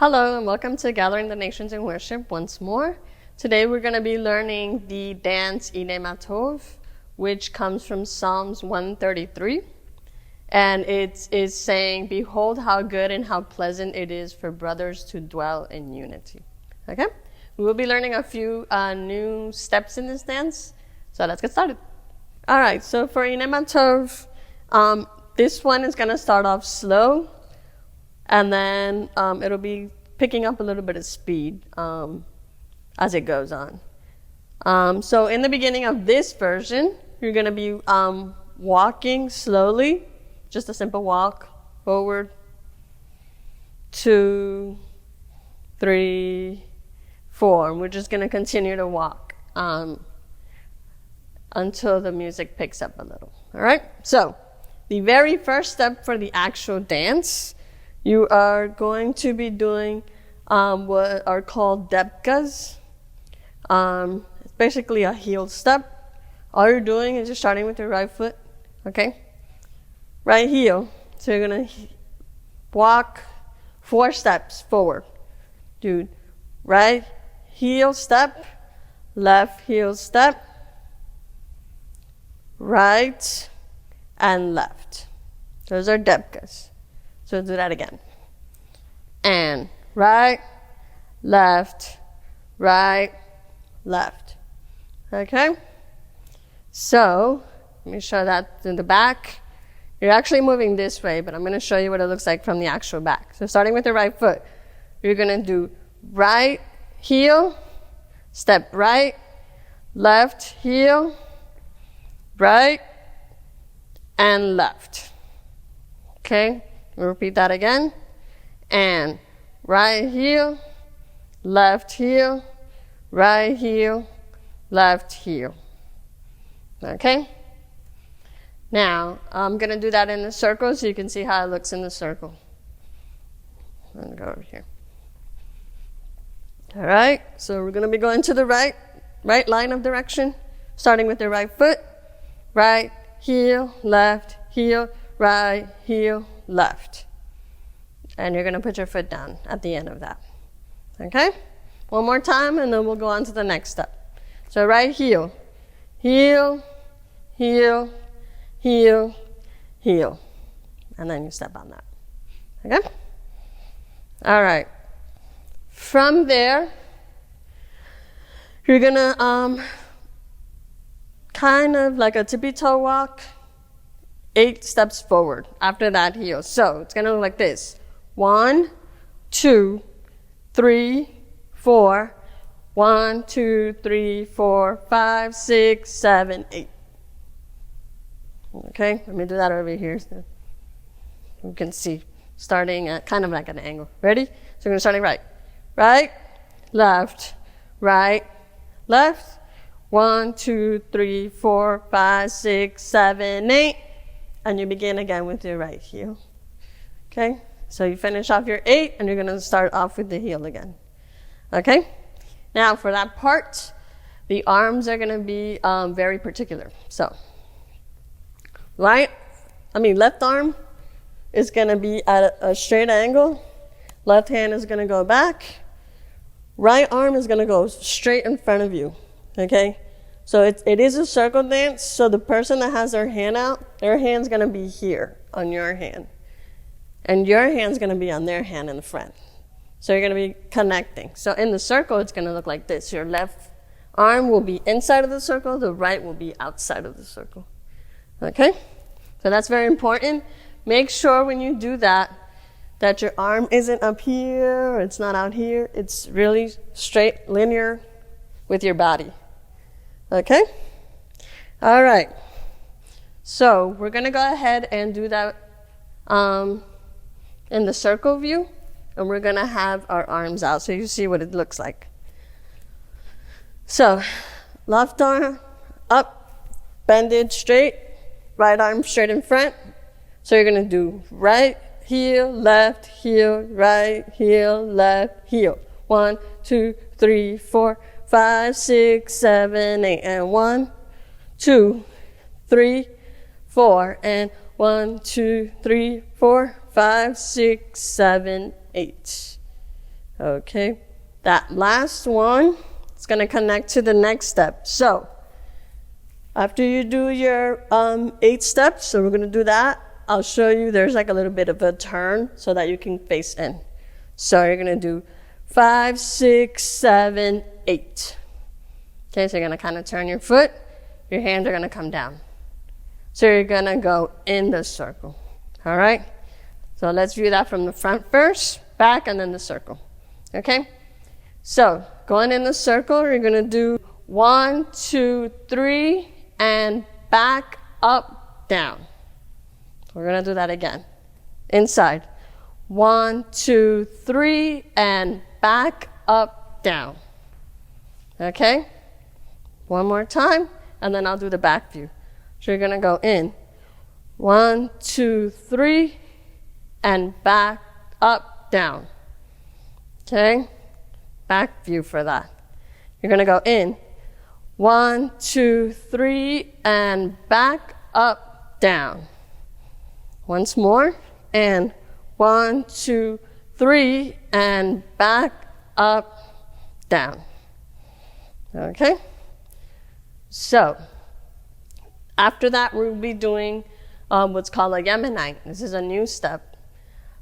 Hello and welcome to Gathering the Nations in Worship once more. Today we're going to be learning the dance Hine, which comes from Psalms 133. And it is saying, "Behold how good and how pleasant it is for brothers to dwell in unity." Okay? We will be learning a few new steps in this dance. So let's get started. All right, so for Hine, this one is going to start off slow. And then it'll be picking up a little bit of speed as it goes on. So in the beginning of this version, you're going to be walking slowly, just a simple walk, forward, 2, 3, 4. And we're just going to continue to walk until the music picks up a little. All right? So the very first step for the actual dance, you are going to be doing what are called depkas. It's basically a heel step. All you're doing is just starting with your right foot, okay? Right heel. So you're going to walk 4 steps forward. Do right heel step, left heel step, right and left. Those are depkas. So do that again. And right, left, right, left. Okay? So, let me show that in the back. You're actually moving this way, but I'm going to show you what it looks like from the actual back. So starting with the right foot, you're going to do right heel, step right, left heel, right, and left. Okay? We'll repeat that again. And right heel, left heel, right heel, left heel. Okay? Now, I'm going to do that in a circle so you can see how it looks in the circle. I'm going to go over here. All right? So we're going to be going to the right line of direction, starting with the right foot. Right heel, left heel, right heel, left. And you're going to put your foot down at the end of that. Okay? One more time, and then we'll go on to the next step. So right heel. Heel, heel, heel, heel. And then you step on that. Okay? All right. From there, you're going to kind of like a tippy-toe walk, 8 steps forward after that heel. So it's going to look like this. 1, 2, 3, 4. 1, 2, 3, 4, 5, 6, 7, 8. Okay, let me do that over here so you can see. Starting at kind of like an angle. Ready? So we're going to start right. Right, left, right, left. 1, 2, 3, 4, 5, 6, 7, 8. And you begin again with your right heel. Okay? So you finish off your 8, and you're going to start off with the heel again. Okay? Now, for that part, the arms are going to be very particular. So, left arm is going to be at a straight angle. Left hand is going to go back. Right arm is going to go straight in front of you. Okay? So it is a circle dance, so the person that has their hand out, their hand's going to be here on your hand. And your hand's going to be on their hand in the front. So you're going to be connecting. So in the circle, it's going to look like this. Your left arm will be inside of the circle. The right will be outside of the circle. Okay? So that's very important. Make sure when you do that your arm isn't up here or it's not out here. It's really straight, linear with your body. Okay? All right. So we're going to go ahead and do that in the circle view. And we're going to have our arms out so you see what it looks like. So left arm up, bend it straight. Right arm straight in front. So you're going to do right heel, left heel, right heel, left heel. 1, 2, 3, 4, 5, 6, 7, 8. And 1, 2, 3, 4. And 1, 2, 3, 4, 5, 6, 7, 8. Okay, that last one is going to connect to the next step. So after you do your 8 steps, so we're going to do that, I'll show you there's like a little bit of a turn so that you can face in. So you're going to do 5, 6, 7, 8. Okay, so you're going to kind of turn your foot. Your hands are going to come down. So you're going to go in the circle. All right? So let's view that from the front first, back, and then the circle. Okay? So going in the circle, you're going to do 1, 2, 3, and back, up, down. We're going to do that again. Inside. 1, 2, 3, and back, up, down. Okay? One more time, and then I'll do the back view. So you're going to go in. 1, 2, 3, and back, up, down. Okay? Back view for that. You're going to go in. 1, 2, 3, and back, up, down. Once more, and 1, 2, 3, and back, up, down. Okay? So, after that, we'll be doing what's called a Yemenite. This is a new step.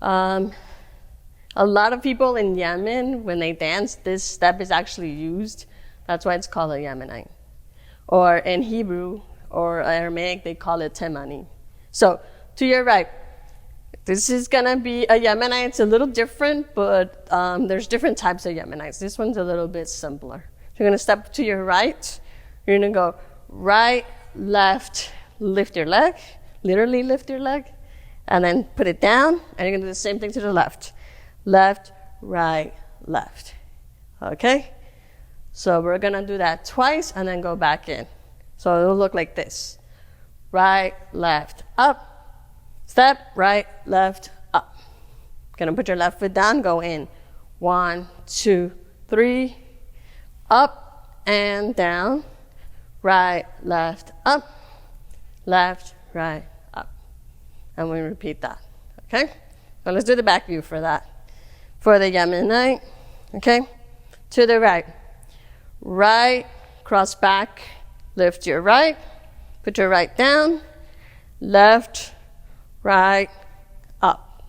A lot of people in Yemen, when they dance, this step is actually used. That's why it's called a Yemenite. Or in Hebrew or Aramaic, they call it Temani. So, to your right, this is going to be a Yemenite. It's a little different, but there's different types of Yemenites. This one's a little bit simpler. So you're going to step to your right. You're going to go right, left, lift your leg, literally lift your leg, and then put it down, and you're going to do the same thing to the left. Left, right, left. Okay? So we're going to do that twice and then go back in. So it'll look like this. Right, left, up. Step, right, left, up. Going to put your left foot down, go in. 1, 2, 3, up and down. Right, left, up. Left, right, up. And we repeat that. Okay? So let's do the back view for that. For the Yemenite, okay? To the right. Right, cross back, lift your right, put your right down, left, right, up.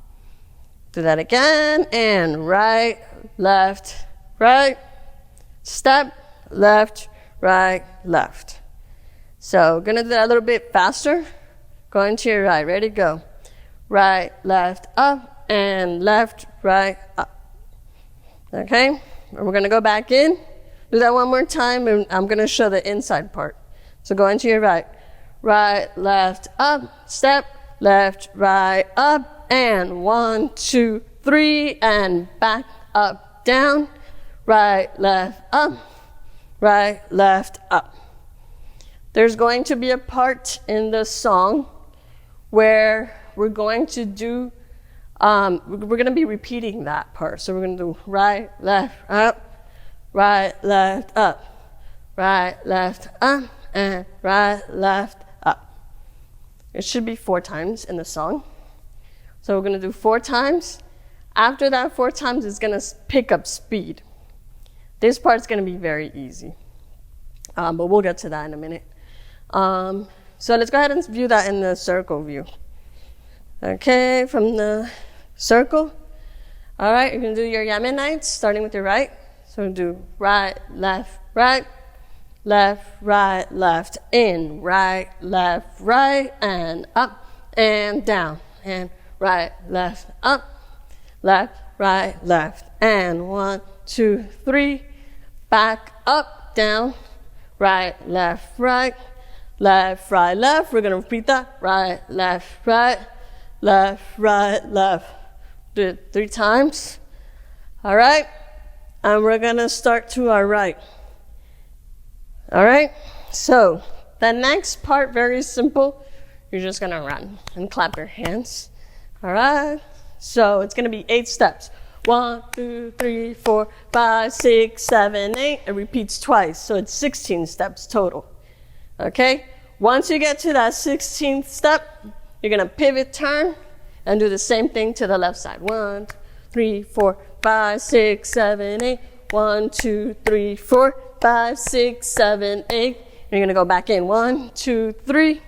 Do that again, and right, left, right, step, left, right, left. So we're going to do that a little bit faster. Going to your right, ready, go. Right, left, up, and left, right, up. Okay? And we're going to go back in. Do that one more time, and I'm going to show the inside part. So go into your right. Right, left, up, step, left, right, up, and 1, 2, 3, and back, up, down, right, left, up, right, left, up. There's going to be a part in the song where we're going to do, we're going to be repeating that part. So we're going to do right, left, up, right, left, up, right, left, up, and right, left, up. It should be 4 times in the song. So we're going to do 4 times. After that 4 times, it's going to pick up speed. This part's going to be very easy. But we'll get to that in a minute. So let's go ahead and view that in the circle view. Okay, from the circle. All right, you're going to do your Yemenites, starting with your right. So we'll do right, left, right, left, right, left, in, right, and up, and down, and right, left, up, left, right, left, and 1, 2, 3, back, up, down, right, left, right, left, right, left. We're going to repeat that. Right, left, right, left, right, left. Do it 3 times. All right? And we're going to start to our right. All right? So the next part, very simple. You're just going to run and clap your hands. All right? So it's going to be 8 steps. 1, 2, 3, 4, 5, 6, 7, 8. It repeats twice. So it's 16 steps total. Okay? Once you get to that 16th step, you're going to pivot, turn, and do the same thing to the left side. 1, 2, 3, 4, 5, 6, 7, 8. 1, 2, 3, 4, 5, 6, 7, 8. You're going to go back in. 1, 2, 3.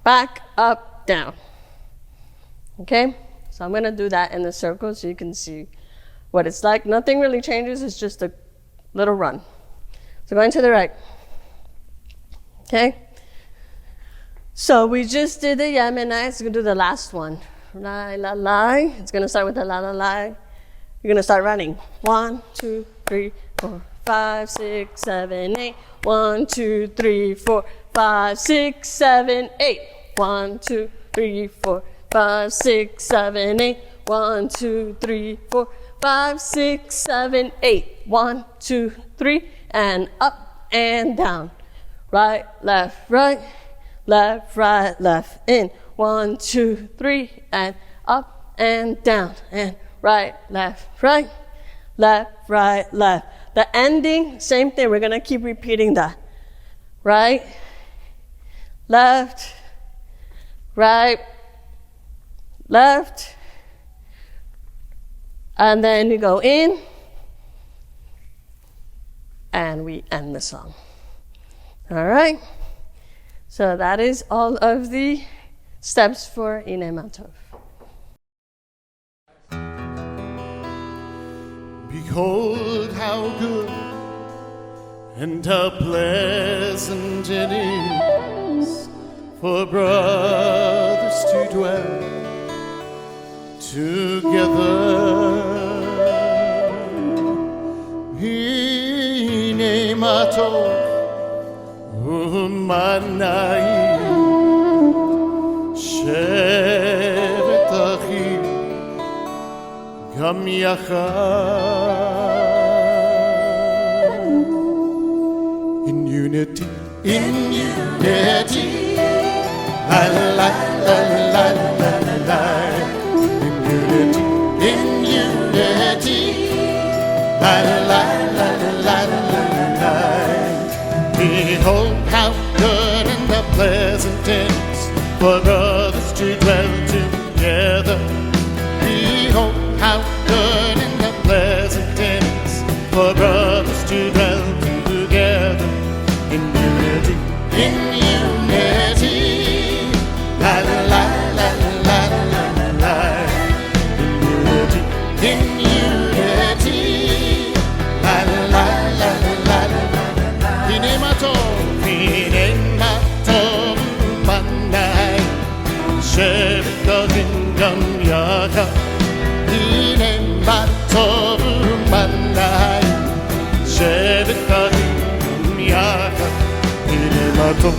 Back, up, down. Okay? So I'm going to do that in the circle so you can see what it's like. Nothing really changes. It's just a little run. So going to the right. Okay? So we just did the Yemeni. It's going to do the last one. Lie, la, lie. It's going to start with the la, la, lie. You're going to start running. 1, 2, 3, 4, 5, 6, 7, 8. 1, 2, 3, 4, 5, 6, 7, 8. 1, 2, 3, 4, 5, 6, 7, 8. 1, 2, 3, 4, 5, 6, 7, 8. 1, 2, 3, and up and down. Right, left, right, left, in. 1, 2, 3, and up and down, and right, left, left. The ending, same thing. We're going to keep repeating that. Right, left, right, left. And then you go in, and we end the song. All right? So that is all of the steps for Hine Matov. Behold how good and how pleasant it is for brothers to dwell together. Hine Matov umanai shevet achim gam yachad. In unity, la la la la la la. In unity, la la la la la la. Behold how good and how pleasant it is for brothers to dwell together. Behold how good and how pleasant it is for brothers to dwell together. In unity, la la la la la la la. In unity, la la la la la la. Hine Matov manai shevet achim gam yachad. Hine Matov manai shevet achim gam yachad. Hine Matov